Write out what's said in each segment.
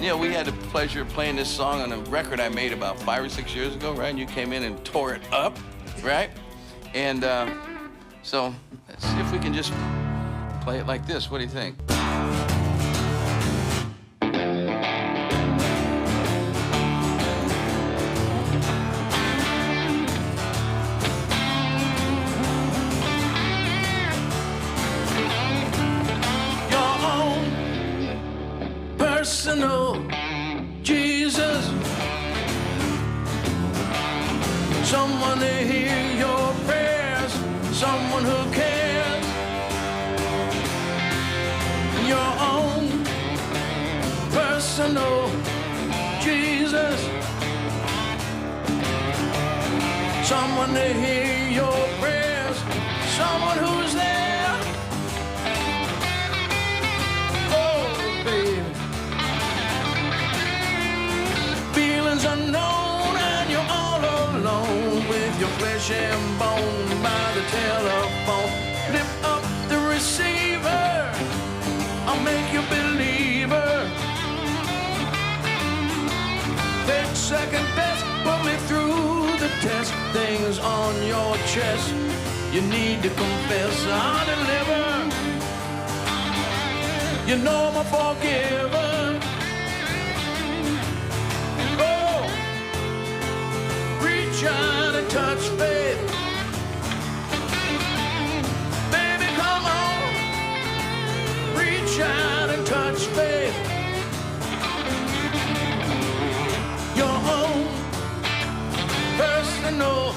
Neal, we had the pleasure of playing this song on a record I made about 5 or 6 years ago, right? And you came in and tore it up, right? And so let's see if we can just play it like this. What do you think? Personal Jesus, someone to hear your prayers, someone who cares. Your own personal Jesus, someone to hear your prayers, someone who's there. Unknown and you're all alone with your flesh and bone by the telephone. Lift up the receiver, I'll make you believer. Take second best, put me through the test. Things on your chest you need to confess. I'll deliver, you know I'm a forgiver. Trying to touch faith. Baby, come on. Reach out and touch faith. Your own personal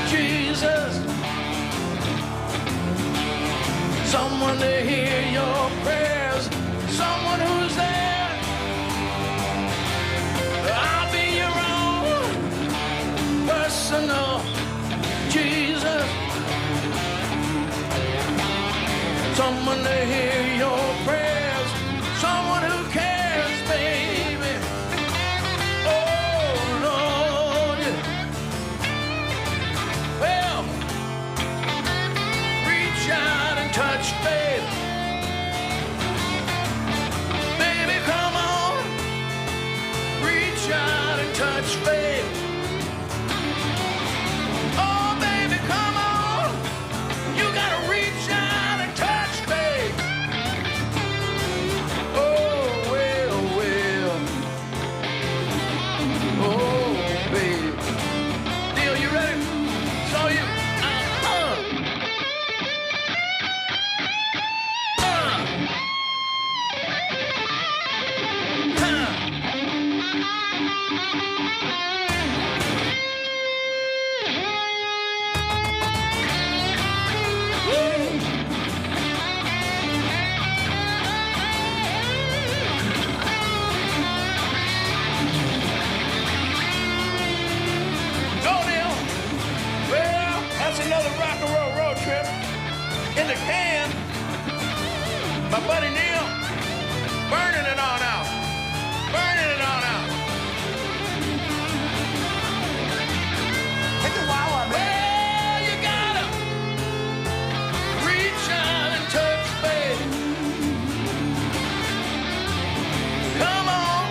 Jesus. Someone to hear your prayers. Someone who's there. I'll be your own personal Jesus, someone to hear your prayers, someone who cares, baby. Oh, Lord, well, reach out and touch faith. Baby, come on, reach out and touch faith. In the can, my buddy Neal, burning it on out, burning it on out. Take a while, man. Well, you gotta reach out and touch faith. Come on,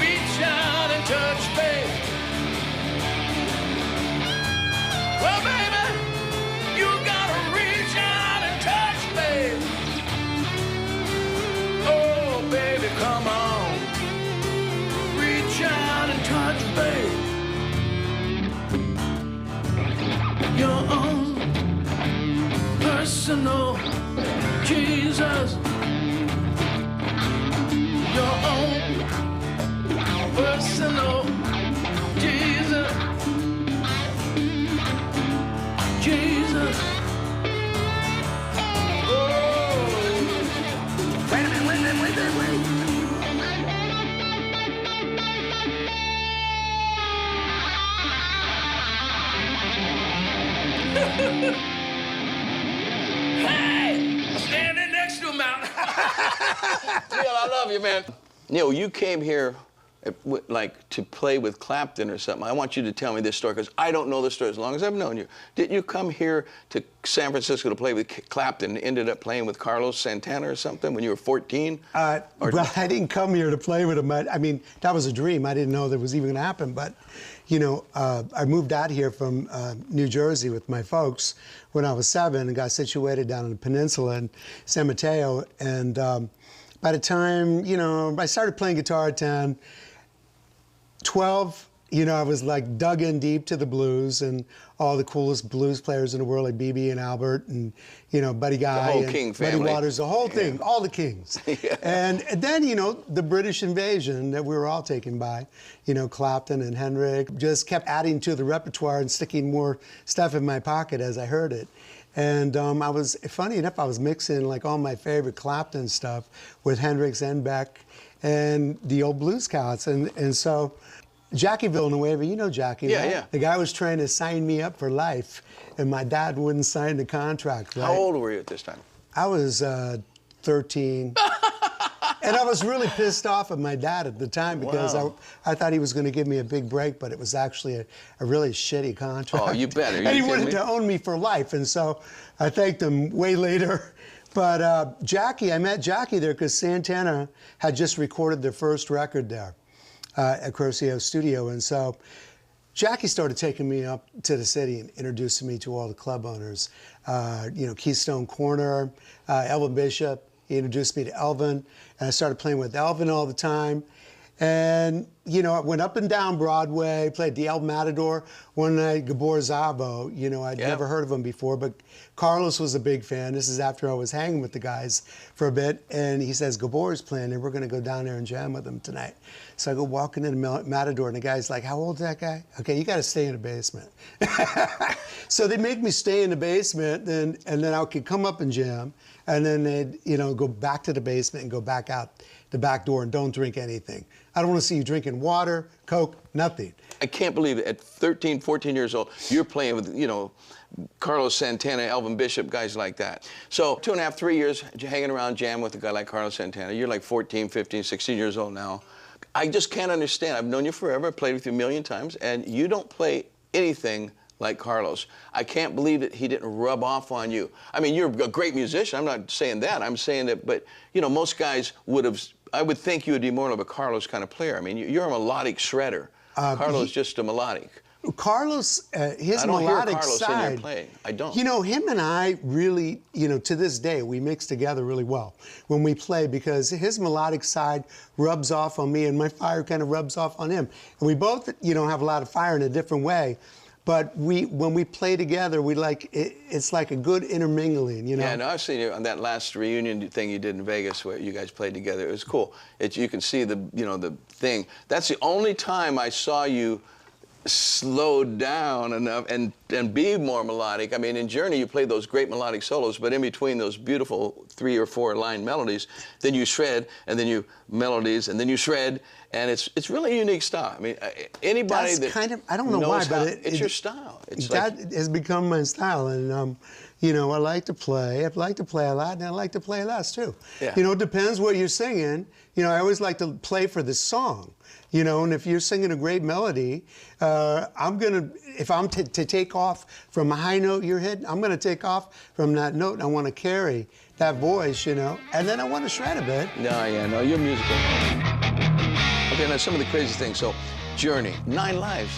reach out and touch faith. Well, baby, you gotta reach out and touch faith. Oh, baby, come on. Reach out and touch faith. Your own personal Jesus. Your own personal Jesus. Jesus. Hey! I'm standing next to him out. Neal, I love you, man. Neal, you came here like to play with Clapton or something. I want you to tell me this story because I don't know the story as long as I've known you. Didn't you come here to San Francisco to play with Clapton and ended up playing with Carlos Santana or something when you were 14? Well, I didn't come here to play with him. I mean, that was a dream. I didn't know that was even going to happen. But, you know, I moved out here from New Jersey with my folks when I was 7 and got situated down in the peninsula in San Mateo. And by the time, you know, I started playing guitar at 10, 12, you know, I was like dug in deep to the blues and all the coolest blues players in the world, like B.B. and Albert and, you know, Buddy Guy. The whole and King family. Buddy Waters, the whole thing, all the Kings. Yeah. And then, you know, the British invasion that we were all taken by, you know, Clapton and Hendrix just kept adding to the repertoire and sticking more stuff in my pocket as I heard it. And I was, funny enough, I was mixing like all my favorite Clapton stuff with Hendrix and Beck and the old blues cats. And so Jackie Villanueva, you know Jackie, yeah, right? Yeah. The guy was trying to sign me up for life, and my dad wouldn't sign the contract. Right? How old were you at this time? I was 13. And I was really pissed off at my dad at the time because Wow. I thought he was going to give me a big break, but it was actually a really shitty contract. Oh, you better. And he wanted to own me for life, and so I thanked him way later. But Jackie, I met Jackie there because Santana had just recorded their first record there at Curcio Studio, and so Jackie started taking me up to the city and introducing me to all the club owners. You know, Keystone Corner, Elvin Bishop. He introduced me to Elvin, and I started playing with Elvin all the time. And, you know, I went up and down Broadway, played the El Matador. One night, Gabor Szabo, you know, I'd never heard of him before, but Carlos was a big fan. This is after I was hanging with the guys for a bit, and he says, Gabor's playing, and we're going to go down there and jam with him tonight. So I go walking in the Matador, and the guy's like, how old's that guy? Okay, you got to stay in the basement. So they make me stay in the basement, and then I could come up and jam, and then they'd, you know, go back to the basement and go back out the back door and don't drink anything. I don't want to see you drinking water, Coke, nothing. I can't believe it. At 13, 14 years old, you're playing with, you know, Carlos Santana, Elvin Bishop, guys like that. So 2.5, 3 years hanging around jamming with a guy like Carlos Santana. You're like 14, 15, 16 years old now. I just can't understand. I've known you forever. I've played with you a million times, and you don't play anything like Carlos. I can't believe that he didn't rub off on you. I mean, you're a great musician. I'm not saying that. I'm saying that, but, you know, most guys would have, I would think you would be more of a Carlos kind of player. I mean, you're a melodic shredder. Carlos just a melodic. Carlos, his I don't melodic hear Carlos side, in your playing. I don't. You know, him and I really, you know, to this day, we mix together really well when we play because his melodic side rubs off on me and my fire kind of rubs off on him. And we both, you know, have a lot of fire in a different way. But when we play together, we like it's like a good intermingling, you know. Yeah, no, I've seen you on that last reunion thing you did in Vegas where you guys played together. It was cool. You can see the, you know, the thing. That's the only time I saw you slow down enough and be more melodic. I mean, in Journey, you played those great melodic solos, but in between those beautiful 3 or 4 line melodies, then you shred, and then you melodies, and then you shred, and it's really a unique style. I mean, anybody That's that kind of, I don't know why, but it's your style. It's that like, has become my style, and you know, I like to play. I like to play a lot, and I like to play less too. Yeah. You know, it depends what you're singing. You know, I always like to play for the song. You know, and if you're singing a great melody, if I'm to take off from a high note you're hitting, I'm gonna take off from that note, and I wanna carry that voice, you know, and then I wanna shred a bit. No, you're musical. Okay, now some of the crazy things. So, Journey, 9 lives,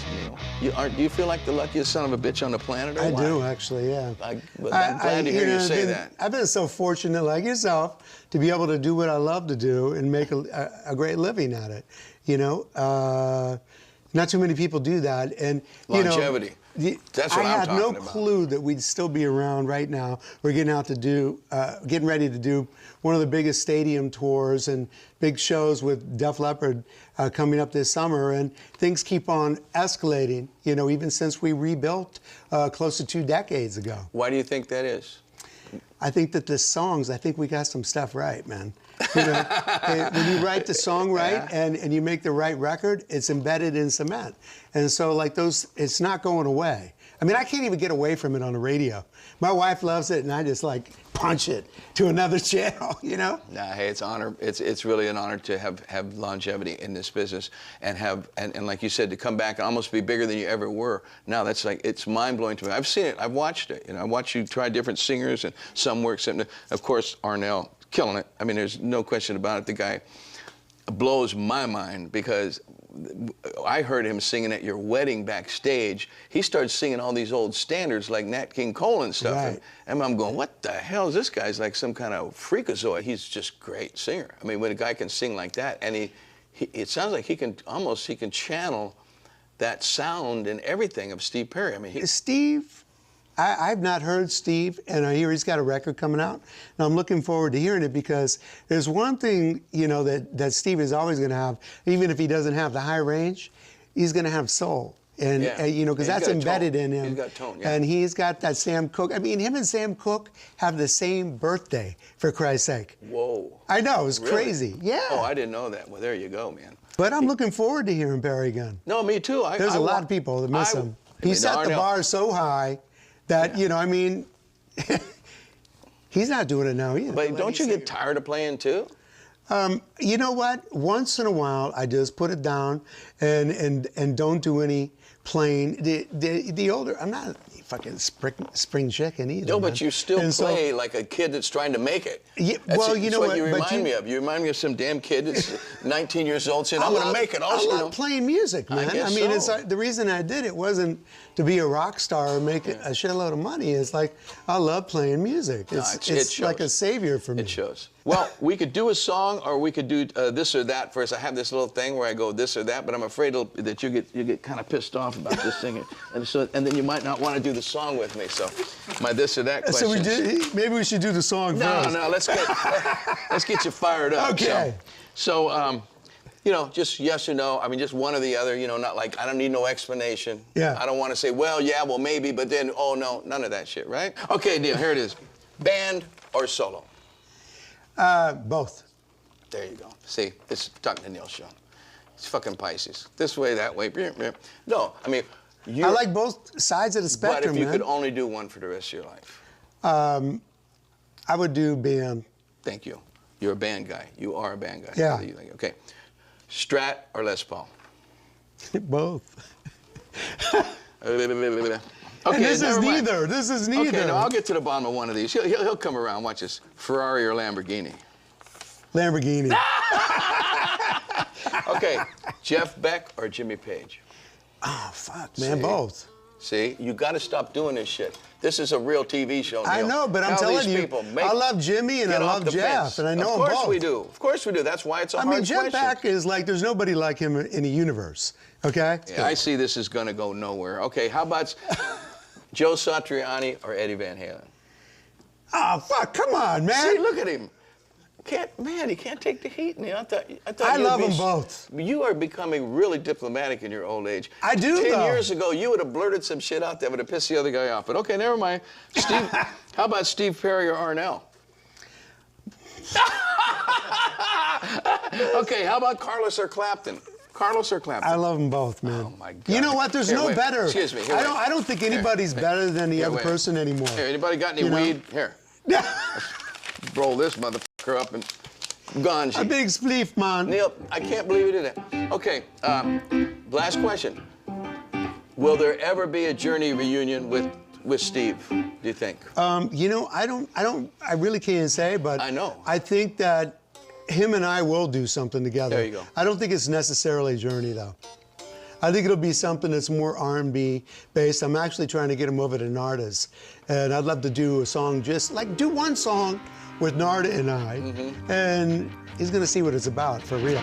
Neal. Do you feel like the luckiest son of a bitch on the planet, or I why? do, actually, yeah. I'm glad to hear you say that. I've been so fortunate, like yourself, to be able to do what I love to do and make a great living at it. You know, not too many people do that, and longevity. You know, That's what I'm talking I had no about. clue that we'd still be around right now. We're getting ready to do one of the biggest stadium tours and big shows with Def Leppard coming up this summer, and things keep on escalating. You know, even since we rebuilt close to 2 decades ago. Why do you think that is? I think that the songs, I think we got some stuff right, man. You know, when you write the song right and you make the right record, it's embedded in cement. And so like those, it's not going away. I mean, I can't even get away from it on the radio. My wife loves it, and I just like punch it to another channel, you know? Nah, hey, it's honor. It's really an honor to have longevity in this business and and like you said, to come back and almost be bigger than you ever were. Now that's like, it's mind blowing to me. I've seen it. I've watched it. You know, I watched you try different singers, and some work. Of course, Arnell killing it. I mean, there's no question about it. The guy blows my mind because I heard him singing at your wedding backstage. He started singing all these old standards like Nat King Cole and stuff. Right. And I'm going, what the hell is this guy's like some kind of freakazoid? He's just a great singer. I mean, when a guy can sing like that, and it sounds like he can channel that sound and everything of Steve Perry. I mean, Steve, I've not heard Steve, and I hear he's got a record coming out, and I'm looking forward to hearing it because there's one thing, you know, that Steve is always going to have, even if he doesn't have the high range, he's going to have soul. And, you know, because that's embedded in him. He's got tone, yeah. And he's got that Sam Cooke. I mean, him and Sam Cooke have the same birthday, for Christ's sake. Whoa. I know, it's Really? crazy. Yeah. Oh, I didn't know that. Well, there you go, man. But I'm looking forward to hearing Perry again. No, me too. There's a lot of people that miss him. He set the bar so high that, you know, I mean, he's not doing it now either. But don't you get tired of playing too? You know what? Once in a while, I just put it down and don't do any playing. The older, I'm not a fucking spring chicken either. No, man. but you still And play like a kid that's trying to make it. Yeah, well, you know what what? you But remind me of. You remind me of some damn kid that's 19 years old saying, I'm going to make it. Also, I love playing music, man. guess mean, so. it's the reason I did it wasn't to be a rock star or make a shitload of money. It's like I love playing music. It's like a savior for me. It shows. Well, we could do a song, or we could do this or that first. I have this little thing where I go this or that, but I'm afraid that you get kind of pissed off about this thing, and then you might not want to do the song with me. So, my this or that question. So maybe we should do the song first. No, let's get you fired up. Okay. So, you know, just yes or no. I mean, just one or the other. You know, not like I don't need no explanation. Yeah. I don't want to say, well, yeah, well, maybe, but then, oh no, none of that shit, right? Okay, Neal, here it is. Band or solo? Both. There you go. See, this is talking to Neal Schon. It's fucking Pisces. This way, that way. No, I mean, I like both sides of the spectrum, but if you man. could only do one for the rest of your life. I would do band. Thank you. You're a band guy. You are a band guy. Yeah. Okay. Strat or Les Paul? Both. Okay, And this is never mind. neither. This is neither. Okay, no, I'll get to the bottom of one of these. He'll come around. Watch this. Ferrari or Lamborghini? Lamborghini. Okay, Jeff Beck or Jimmy Page? Oh, fuck, man, See? both. See, you got to stop doing this shit. This is a real TV show, Neal. I know, but I'm Tell telling these you, people, I love Jimmy and I get off love the Jeff, fence. and I know them both. Of course we do. Of course we do. That's why it's a hard I mean, Jeff question. Beck is like, there's nobody like him in the universe, okay? Yeah, I see this is going to go nowhere. Okay, how about Joe Satriani or Eddie Van Halen? Oh, fuck, come on, man. See, look at him. He can't take the heat, Neal. I love them both. You are becoming really diplomatic in your old age. I do, 10 though. years ago, you would have blurted some shit out that would have pissed the other guy off. But okay, never mind. Steve, how about Steve Perry or Arnell? Okay, how about Carlos or Clapton? Carlos or Clapton? I love them both, man. Oh, my God. You know what? There's Here, no wait. better. Excuse me. Here, I don't think anybody's better than the other wait. person anymore. Here, anybody got any You know? weed? Here. Roll this motherfucker up and ganja. A big spleef, man. Neal, I can't believe you did that. Okay, last question. Will there ever be a Journey reunion with Steve, do you think? You know, I really can't say, but I know. I think that him and I will do something together. There you go. I don't think it's necessarily a Journey, though. I think it'll be something that's more R&B based. I'm actually trying to get him over to Narda's, and I'd love to do a song, just like do one song with Narda and I, and he's gonna see what it's about for real.